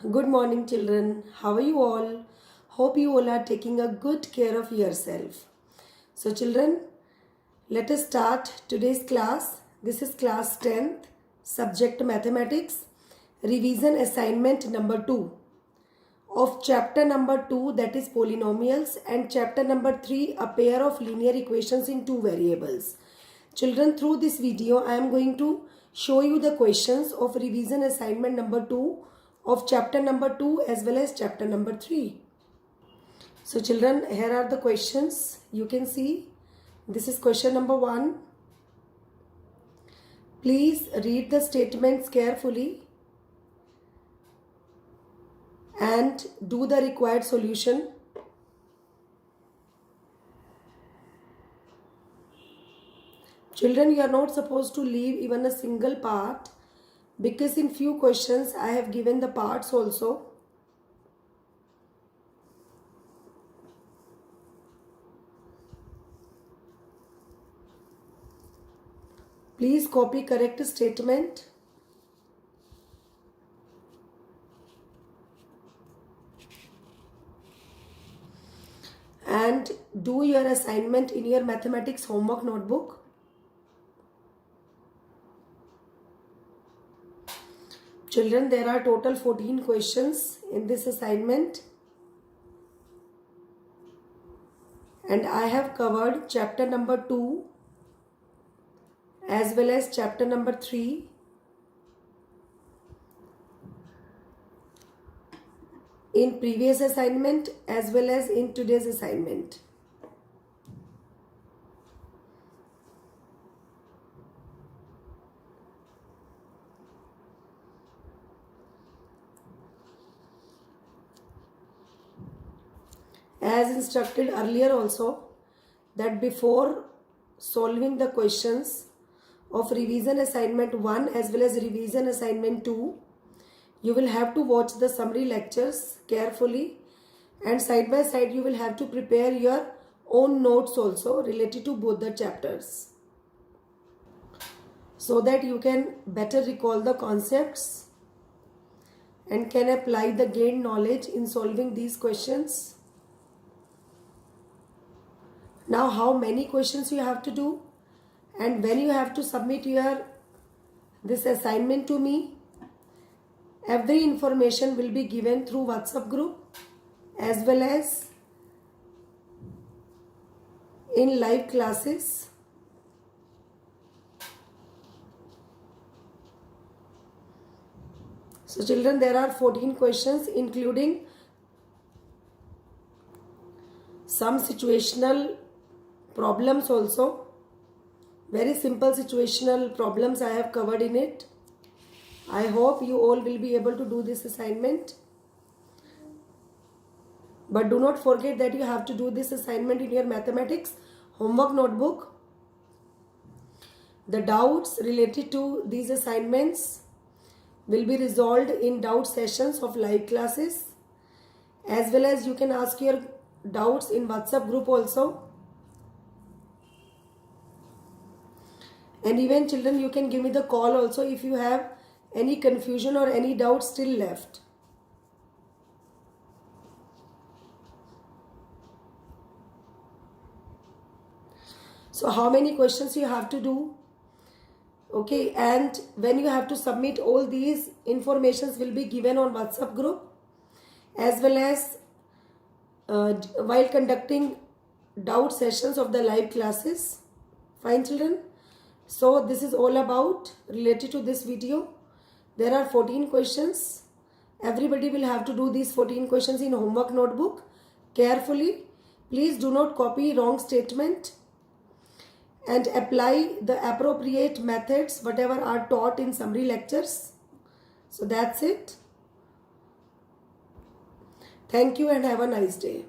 Good morning, children. How are you all? Hope you all are taking a good care of yourself. So, children, let us start today's class. This is class 10th, subject mathematics, revision assignment number 2 of chapter number 2, that is polynomials, and chapter number 3, a pair of linear equations in two variables. Children, through this video, I am going to show you the questions of revision assignment number 2 of chapter number 2 as well as chapter number 3. So children, here are the questions. You can see this is question number 1. Please read the statements carefully and do the required solution. Children, you are not supposed to leave even a single part, because in few questions I have given the parts also. Please copy correct statement. And do your assignment in your mathematics homework notebook. Children, there are total 14 questions in this assignment. And I have covered chapter number 2 as well as chapter number 3. In previous assignment as well as in today's assignment. As instructed earlier also, that before solving the questions of revision assignment 1 as well as revision assignment 2, you will have to watch the summary lectures carefully, and side by side you will have to prepare your own notes also related to both the chapters, so that you can better recall the concepts and can apply the gained knowledge in solving these questions. Now, how many questions you have to do and when you have to submit this assignment to me, every information will be given through WhatsApp group as well as in live classes. So children, there are 14 questions including some situational problems also. Very simple situational problems I have covered in it. I hope you all will be able to do this assignment. But do not forget that you have to do this assignment in your mathematics homework notebook. The doubts related to these assignments will be resolved in doubt sessions of live classes, as well as you can ask your doubts in WhatsApp group also. And even children, you can give me the call also if you have any confusion or any doubt still left. So how many questions you have to do? Okay, and when you have to submit, all these informations will be given on WhatsApp group, as well as while conducting doubt sessions of the live classes. Fine children? So this is all about related to this video. There are 14 questions. Everybody will have to do these 14 questions in homework notebook carefully. Please do not copy wrong statement and apply the appropriate methods whatever are taught in summary lectures. So that's it. Thank you and have a nice day.